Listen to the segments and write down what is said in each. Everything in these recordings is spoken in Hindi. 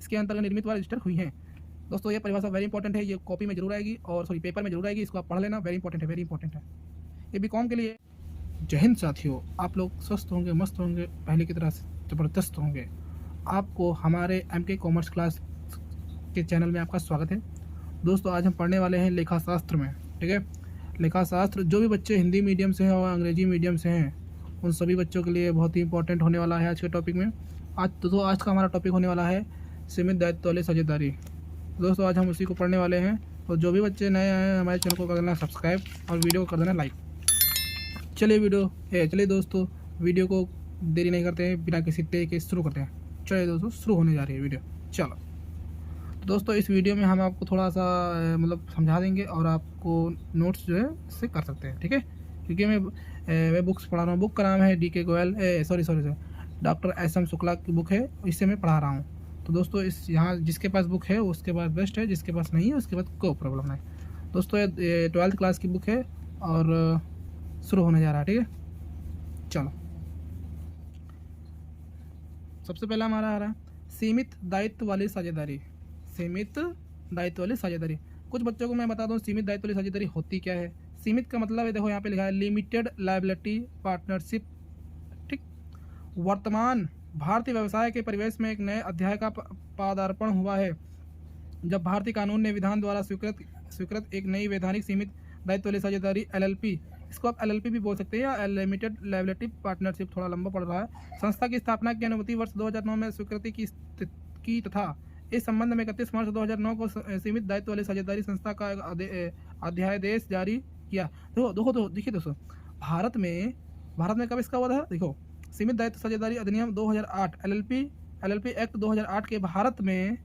इसके अंतर्गत निर्मित व रजिस्टर हुई हैं। दोस्तों ये परिभाषा वेरी इंपॉर्टेंट है, ये कॉपी में जरूर आएगी और सॉरी पेपर में जरूर आएगी, इसको आप पढ़ लेना, वेरी इंपॉर्टेंट है, वेरी इंपॉर्टेंट है ये बीकॉम के लिए। जय हिंद साथियों, आप लोग स्वस्थ होंगे, मस्त होंगे, पहले की तरह ज़बरदस्त होंगे। आपको हमारे MK कॉमर्स क्लास के चैनल में आपका स्वागत है। दोस्तों आज हम पढ़ने वाले हैं लेखा शास्त्र में, ठीक है। लेखा शास्त्र जो भी बच्चे हिंदी मीडियम से हैं और अंग्रेजी मीडियम से हैं उन सभी बच्चों के लिए बहुत ही इंपॉर्टेंट होने वाला है आज के टॉपिक में। आज का हमारा टॉपिक होने वाला है सीमित दायित्व वाली साझेदारी। दोस्तों आज हम उसी को पढ़ने वाले हैं, तो जो भी बच्चे नए आए हैं हमारे चैनल को कर देना सब्सक्राइब और वीडियो को कर देना लाइक। चलिए दोस्तों वीडियो को देरी नहीं करते हैं, बिना किसी टे के शुरू करते हैं। चलिए दोस्तों शुरू होने जा रही है वीडियो। चलो दोस्तों इस वीडियो में हम आपको थोड़ा सा मतलब समझा देंगे और आपको नोट्स जो है इससे कर सकते हैं, ठीक है। क्योंकि मैं बुक्स पढ़ा रहा हूँ, बुक का नाम है DK Goyal sorry doctor SM Shukla की बुक है, इससे मैं पढ़ा रहा हूँ। तो दोस्तों इस यहाँ जिसके पास बुक है उसके पास बेस्ट है, जिसके पास नहीं है उसके पास कोई प्रॉब्लम नहीं। दोस्तों ये 12th क्लास की बुक है और शुरू होने जा रहा है, ठीक है। चलो सबसे पहला हमारा आ रहा है सीमित दायित्व वाली साझेदारी। सीमित दायित्व वाली साझेदारी, कुछ बच्चों को मैं बता दूं सीमित दायित्व वाली साझेदारी होती क्या है। सीमित का मतलब है, देखो यहाँ पे लिखा है लिमिटेड लायबिलिटी पार्टनरशिप, ठीक। वर्तमान भारतीय व्यवसाय के परिवेश में एक नए अध्याय का पदार्पण हुआ है जब भारतीय कानून ने विधान द्वारा स्वीकृत एक नई वैधानिक सीमित दायित्व वाली साझेदारी LLP, इसको आप LLP भी बोल सकते हैं या लिमिटेड लायबिलिटी पार्टनरशिप, थोड़ा लंबा पड़ रहा है, संस्था की स्थापना की अनुमति वर्ष 2009 में स्वीकृति की तथा इस संबंध में 31 मार्च 2009 को सीमित दायित्व वाली साझेदारी संस्था का अध्यादेश जारी किया। देखिए दोस्तों भारत में कब इसका हुआ था, देखो सीमित दायित्व साझेदारी अधिनियम 2008 LLP एक्ट 2008 के भारत में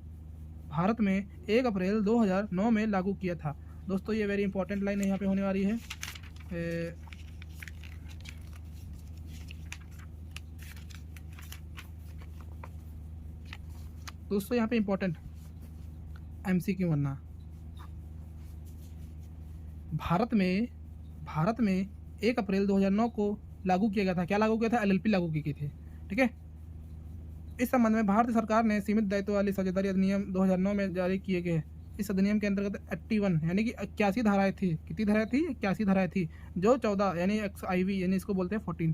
1 अप्रैल 2009 में लागू किया था। दोस्तों ये वेरी इंपॉर्टेंट लाइन यहाँ पे होने वाली है। दोस्तों यहाँ पे इंपॉर्टेंट MCQ बनना, भारत में 1 अप्रैल 2009 को लागू किया गया था। क्या लागू किया था? LLP लागू की गई थी, ठीक है। इस संबंध में भारत सरकार ने सीमित दायित्व वाली साझेदारी अधिनियम 2009 में जारी किए गए इस अधिनियम के अंतर्गत 81 यानी कि 81 धाराएं थी। कितनी धाराएं थी? 81 धाराएं थी, जो 14 यानी XIV यानी इसको बोलते हैं 40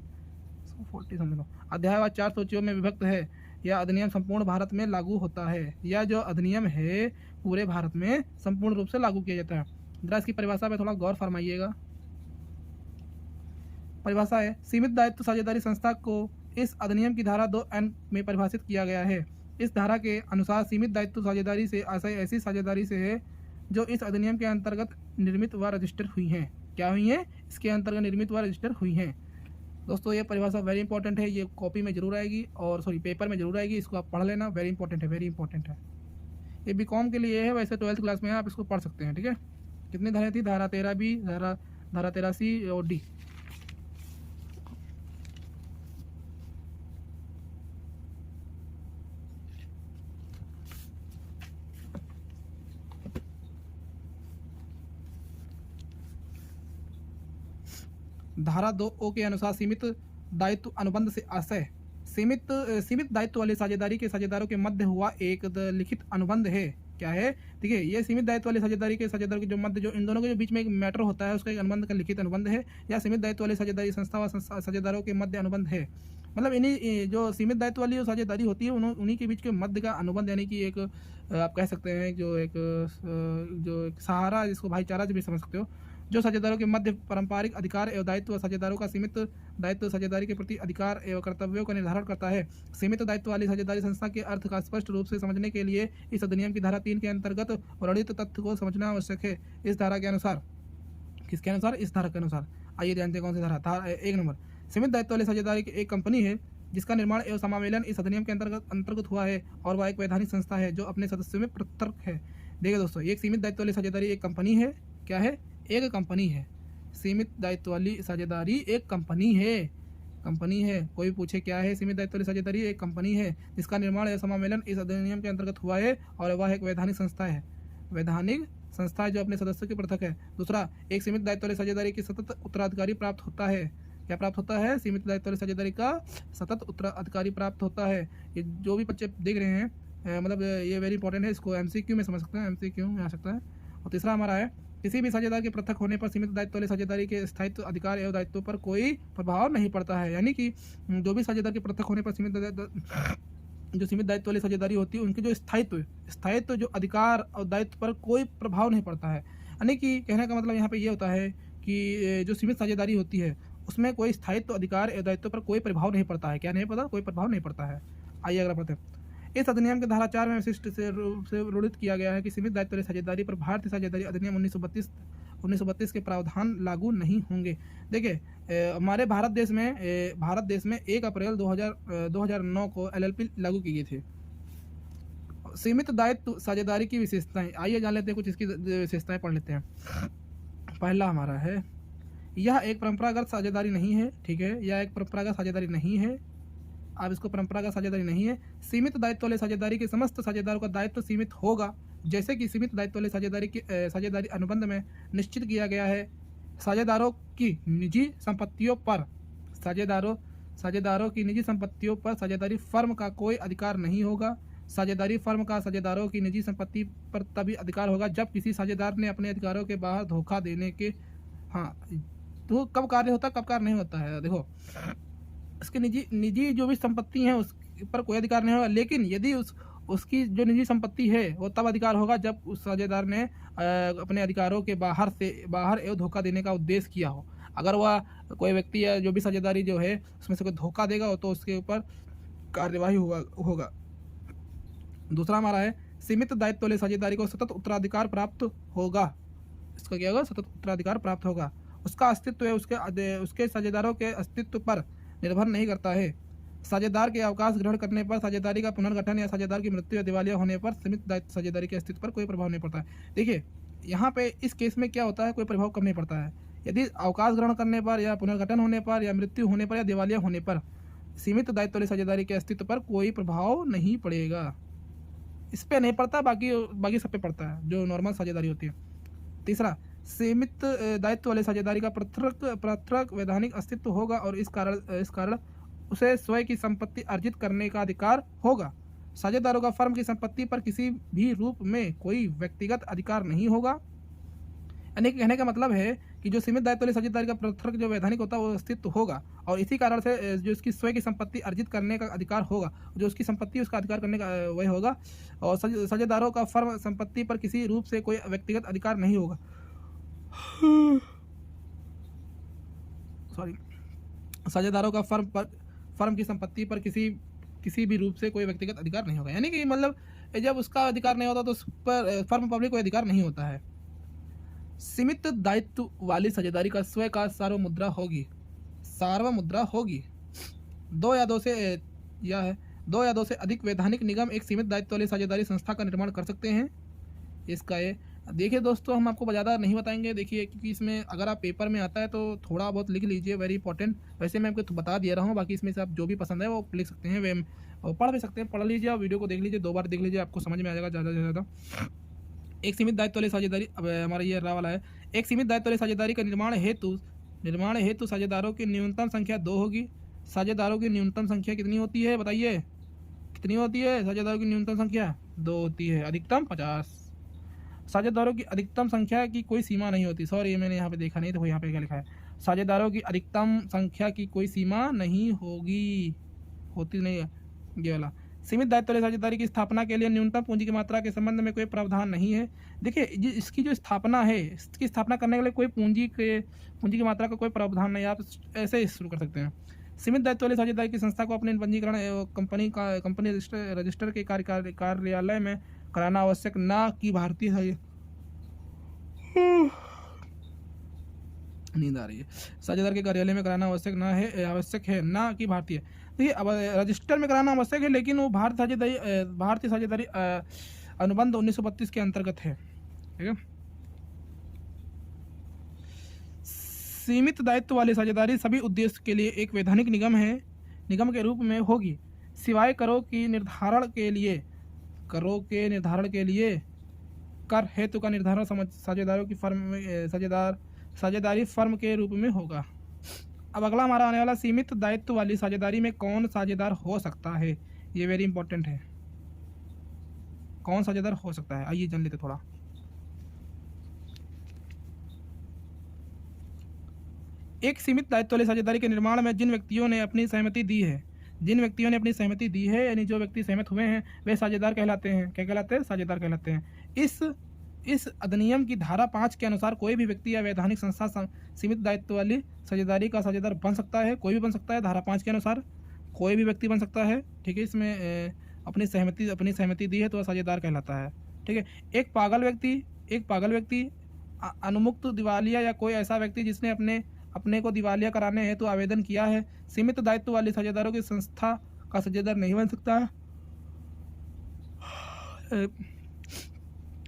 समझ लो, अध्यायवार 4 सूचियों में विभक्त है। यह अधिनियम संपूर्ण भारत में लागू होता है। यह जो अधिनियम है पूरे भारत में संपूर्ण रूप से लागू किया जाता है। जरा इसकी परिभाषा पे थोड़ा गौर फरमाइएगा। परिभाषा है सीमित दायित्व साझेदारी संस्था को इस अधिनियम की धारा 2N में परिभाषित किया गया है। इस धारा के अनुसार सीमित दायित्व साझेदारी से आशय ऐसी साझेदारी से है जो इस अधिनियम के अंतर्गत निर्मित व रजिस्टर हुई हैं। क्या हुई हैं? इसके अंतर्गत निर्मित व रजिस्टर हुई हैं। दोस्तों ये परिभाषा वेरी इंपॉर्टेंट है, ये कॉपी में जरूर आएगी और सॉरी पेपर में जरूर आएगी, इसको आप पढ़ लेना, वेरी इंपॉर्टेंट है, वेरी इंपॉर्टेंट है। ये बीकॉम के लिए है, वैसे 12th क्लास में आप इसको पढ़ सकते हैं, ठीक है। कितनी धाराएं थी? धारा 13B, धारा 13C और D। धारा 2O के अनुसार सीमित दायित्व अनुबंध से आशय सीमित दायित्व वाली साझेदारी के साझेदारों के मध्य हुआ एक लिखित अनुबंध है। क्या है? देखिए ये सीमित दायित्व वाली साझेदारी के साझेदारों के जो मध्य जो इन दोनों के जो बीच में एक मैटर होता है उसका एक अनुबंध का लिखित अनुबंध है, या सीमित दायित्व वाली साझेदारी संस्था व साझेदारों के मध्य अनुबंध है। मतलब इन्हीं जो सीमित दायित्व वाली जो साझेदारी होती है उन्हीं के बीच के मध्य का अनुबंध, यानी कि एक आप कह सकते हैं जो एक सहारा, जिसको भाईचारा भी समझ सकते हो, जो साझेदारों के मध्य पारंपरिक अधिकार एवं दायित्व साझेदारों का सीमित दायित्व साझेदारी के प्रति अधिकार एवं कर्तव्यों का निर्धारण करता है। सीमित दायित्व वाली साझेदारी संस्था के अर्थ का स्पष्ट रूप से समझने के लिए इस अधिनियम की धारा 3 के अंतर्गत वर्णित तथ्य को समझना आवश्यक है। इस धारा के अनुसार, किसके अनुसार? इस धारा के अनुसार। आइए जानते हैं कौन सी धारा। 1 नंबर, सीमित दायित्व वाली साझेदारी की एक कंपनी है जिसका निर्माण एवं समावेलन इस अधिनियम के अंतर्गत हुआ है और वह एक वैधानिक संस्था है जो अपने सदस्यों में प्रतर्क है। देखिए दोस्तों एक सीमित दायित्व वाली साझेदारी एक कंपनी है। क्या है? एक कंपनी है। सीमित दायित्व वाली साझेदारी एक कंपनी है। कोई पूछे क्या है सीमित दायित्व वाली साझेदारी? एक कंपनी है जिसका निर्माण या समावेलन इस अधिनियम के अंतर्गत हुआ है और वह एक वैधानिक संस्था है। वैधानिक संस्था जो अपने सदस्यों की पृथक है। दूसरा, एक सीमित दायित्व वाली साझेदारी की सतत उत्तराधिकारी प्राप्त होता है। क्या प्राप्त होता है? सीमित दायित्व वाली साझेदारी का सतत उत्तराधिकारी प्राप्त होता है। ये जो भी बच्चे देख रहे हैं मतलब ये वेरी इंपॉर्टेंट है, इसको एमसीक्यू में समझ सकते हैं, एमसीक्यू में आ सकता है। और तीसरा हमारा है, किसी भी साझेदार के पृथक होने पर सीमित दायित्व वाली साझेदारी के स्थायित्व, अधिकार एवं दायित्व पर कोई प्रभाव नहीं पड़ता है। यानी कि जो भी साझेदार के पृथक होने पर जो सीमित दायित्व वाली साझेदारी होती है, उनके जो स्थायित्व जो अधिकार और दायित्व पर कोई प्रभाव नहीं पड़ता है। यानी कि कहने का मतलब यहाँ पे ये होता है कि जो सीमित साझेदारी होती है उसमें कोई स्थायित्व, अधिकार या दायित्व पर कोई प्रभाव नहीं पड़ता है। क्या नहीं पता? कोई प्रभाव नहीं पड़ता है। आइए अगला पढ़ते हैं। इस अधिनियम के धारा 4 में विशिष्ट से रूप से रूढ़ित किया गया है कि सीमित दायित्व वाली साझेदारी पर भारतीय साझेदारी अधिनियम 1932 के प्रावधान लागू नहीं होंगे। देखिए हमारे भारत देश में 1 अप्रैल 2009 को LLP लागू की गई थी। सीमित दायित्व साझेदारी की विशेषताएं, आइए जान लेते हैं, कुछ इसकी विशेषताएं पढ़ लेते हैं। पहला हमारा है, यह एक परंपरागत साझेदारी नहीं है। ठीक है, यह एक परंपरागत साझेदारी नहीं है। अब इसको परंपरागत साझेदारी नहीं है। सीमित दायित्व वाले साझेदारी के समस्त साझेदारों का दायित्व सीमित होगा, जैसे कि सीमित दायित्व वाले साझेदारी अनुबंध में निश्चित किया गया है। साझेदारों की निजी संपत्तियों पर साझेदारी फर्म का कोई अधिकार नहीं होगा। साझेदारी फर्म का साझेदारों की निजी संपत्ति पर तभी अधिकार होगा जब किसी साझेदार ने अपने अधिकारों के बाहर धोखा देने के, हाँ तो कब कार्य होता है, कब कार्य नहीं होता है। देखो उसकी निजी जो भी संपत्ति है उस पर कोई अधिकार नहीं होगा, लेकिन यदि उसकी जो निजी संपत्ति है वो तब अधिकार होगा जब उस साझेदार ने अपने अधिकारों के बाहर एवं धोखा देने का उद्देश्य किया हो। अगर वह कोई व्यक्ति या जो भी साझेदारी जो है उसमें से कोई धोखा देगा तो उसके ऊपर कार्यवाही होगा। दूसरा हमारा है, सीमित दायित्व वाले साझेदारी को सतत उत्तराधिकार प्राप्त होगा। इसका क्या होगा? सतत उत्तराधिकार प्राप्त होगा। उसका अस्तित्व है उसके साझेदारों के अस्तित्व पर निर्भर नहीं करता है। साझेदार के अवकाश ग्रहण करने पर, साझेदारी का पुनर्गठन या साझेदार की मृत्यु या दिवालिया होने पर सीमित दायित्व साझेदारी के अस्तित्व पर कोई प्रभाव नहीं पड़ता है। देखिए यहाँ पे इस केस में क्या होता है, कोई प्रभाव कम नहीं पड़ता है। यदि अवकाश ग्रहण करने पर या पुनर्गठन होने पर या मृत्यु होने पर या दिवालिया होने पर सीमित दायित्व वाली साझेदारी के अस्तित्व पर कोई प्रभाव नहीं पड़ेगा। इस पे नहीं पड़ता, बाकी सब पे पड़ता है जो नॉर्मल साझेदारी होती है। तीसरा, सीमित दायित्व वाले साझेदारी का पृथक वैधानिक अस्तित्व होगा और इस कारण उसे स्वयं की संपत्ति अर्जित करने का अधिकार होगा। साझेदारों का फर्म की संपत्ति पर किसी भी रूप में कोई व्यक्तिगत अधिकार नहीं होगा। यानी कहने का मतलब है कि जो सीमित दायित्व वाली साझेदारी का पृथक जो वैधानिक होता है वो अस्तित्व होगा और इसी कारण से जो उसकी स्वयं की संपत्ति अर्जित करने का अधिकार होगा, जो उसकी संपत्ति उसका अधिकार करने का वही होगा। और साझेदारों का फर्म संपत्ति पर किसी रूप से कोई व्यक्तिगत अधिकार नहीं होगा। साझेदारों का फर्म की संपत्ति पर किसी भी रूप से कोई व्यक्तिगत अधिकार नहीं होगा। यानी कि मतलब जब उसका अधिकार नहीं होता तो उस पर फर्म पब्लिक कोई अधिकार नहीं होता है। सीमित दायित्व वाली साझेदारी का स्वयं का सार्वमुद्रा होगी। दो या दो से अधिक वैधानिक निगम एक सीमित दायित्व वाली साझेदारी संस्था का निर्माण कर सकते हैं। इसका ये देखिए दोस्तों, हम आपको ज़्यादा नहीं बताएंगे। देखिए क्योंकि इसमें अगर आप पेपर में आता है तो थोड़ा बहुत लिख लीजिए, वेरी इंपॉर्टेंट। वैसे मैं आपको बता दिया रहा हूँ, बाकी इसमें से आप जो भी पसंद है वो लिख सकते हैं, वे पढ़ भी सकते हैं। पढ़ लीजिए, आप वीडियो को देख लीजिए, 2 बार देख लीजिए, आपको समझ में आ जाएगा ज़्यादा से ज़्यादा। एक सीमित दायित्व वाली साझेदारी, अब हमारा ये रहा वाला है, एक सीमित दायित्व वाली साझेदारी का निर्माण हेतु साझेदारों की न्यूनतम संख्या 2 होगी। साझेदारों की न्यूनतम संख्या कितनी होती है बताइए? कितनी होती है? साझेदारों की न्यूनतम संख्या 2 होती है, अधिकतम 50। साझेदारों की अधिकतम संख्या की कोई सीमा नहीं होती। सॉरी, ये मैंने यहाँ पे देखा नहीं, देखो यहाँ पे क्या लिखा है, साझेदारों की अधिकतम संख्या की कोई सीमा नहीं होती नहीं है ये वाला। सीमित दायित्व वाली साझेदारी की स्थापना के लिए न्यूनतम पूंजी की मात्रा के संबंध में कोई प्रावधान नहीं है। देखिए इसकी जो स्थापना है, इसकी स्थापना करने के लिए कोई पूंजी की मात्रा का कोई प्रावधान नहीं है। आप ऐसे ही शुरू कर सकते हैं। सीमित दायित्व वाली साझेदारी की संस्था को अपने पंजीकरण कंपनी रजिस्टर के कार्यालय में कराना आवश्यक ना कि भारतीय नींद आ रही है, साझेदार के कार्यालय में कराना आवश्यक है ना कि भारतीय। देखिए अब रजिस्टर में कराना आवश्यक है, लेकिन वो भारतीय साझेदारी अनुबंध 1932 के अंतर्गत है। ठीक है। सीमित दायित्व वाली साझेदारी सभी उद्देश्य के लिए एक वैधानिक निगम के रूप में होगी, सिवाय करों के निर्धारण के लिए कर हेतु का निर्धारण साझेदारों की साझेदारी फर्म के रूप में होगा। अब अगला हमारा आने वाला, सीमित दायित्व वाली साझेदारी में कौन साझेदार हो सकता है? ये वेरी इंपॉर्टेंट है। कौन साझेदार हो सकता है, आइए जान लेते थोड़ा। एक सीमित दायित्व वाली साझेदारी के निर्माण में जिन व्यक्तियों ने अपनी सहमति दी है, यानी जो व्यक्ति सहमत हुए हैं वे साझेदार कहलाते हैं। क्या कहलाते हैं? साझेदार कहलाते हैं। इस अधिनियम की धारा 5 के अनुसार कोई भी व्यक्ति या वैधानिक संस्था सीमित दायित्व वाली साझेदारी का साझेदार बन सकता है। कोई भी बन सकता है, धारा 5 के अनुसार कोई भी व्यक्ति बन सकता है। ठीक है, इसमें अपनी सहमति दी है तो वह साझेदार कहलाता है। ठीक है, एक पागल व्यक्ति अनुमुक्त दिवालिया या कोई ऐसा व्यक्ति जिसने अपने को दिवालिया कराने हेतु आवेदन किया है, सीमित दायित्व वाली साझेदारों की संस्था का साझेदार नहीं बन सकता।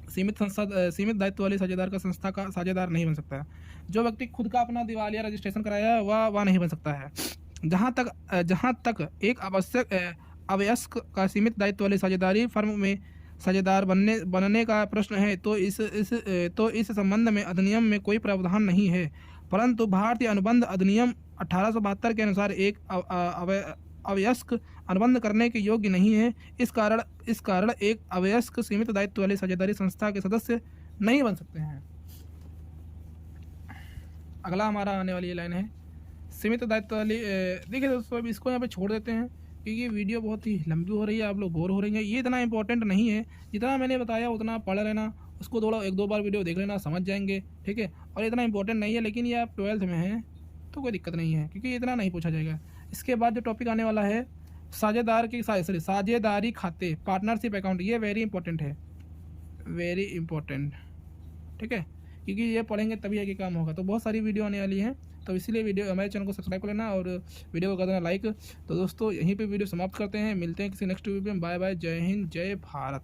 सीमित दायित्व वाली साझेदार का संस्था का साझेदार नहीं बन सकता है। जो व्यक्ति खुद का अपना दिवालिया रजिस्ट्रेशन कराया है वह नहीं बन सकता है। जहाँ तक एक अवयस्क का सीमित दायित्व वाली साझेदारी फर्म में साझेदार बनने का प्रश्न है तो इस संबंध में अधिनियम में कोई प्रावधान नहीं है, परंतु भारतीय अनुबंध अधिनियम 1872 के अनुसार एक अवयस्क अनुबंध करने के योग्य नहीं है। इस कारण एक अवयस्क सीमित दायित्व वाली साझेदारी संस्था के सदस्य नहीं बन सकते हैं। अगला हमारा आने वाली लाइन है सीमित दायित्व वाली। देखिए दोस्तों, अब इसको यहाँ पे छोड़ देते हैं क्योंकि वीडियो बहुत ही लंबी हो रही है, आप लोग बोर हो रहे हैं। ये इतना इंपॉर्टेंट नहीं है, जितना मैंने बताया उतना पढ़ लेना, उसको थोड़ा 1-2 बार वीडियो देख लेना, समझ जाएंगे। ठीक है, और इतना इंपॉर्टेंट नहीं है, लेकिन ये आप 12th में हैं तो कोई दिक्कत नहीं है क्योंकि इतना नहीं पूछा जाएगा। इसके बाद जो टॉपिक आने वाला है साझेदारी खाते, पार्टनरशिप अकाउंट, ये वेरी इंपॉर्टेंट है, वेरी इंपॉर्टेंट। ठीक है, क्योंकि ये पढ़ेंगे तभी आगे काम होगा। तो बहुत सारी वीडियो आने वाली हैं, तो इसीलिए हमारे चैनल को सब्सक्राइब कर लेना और वीडियो को कर देना लाइक। तो दोस्तों यहीं पे वीडियो समाप्त करते हैं, मिलते हैं किसी नेक्स्ट वीडियो में। बाय बाय, जय हिंद, जय भारत।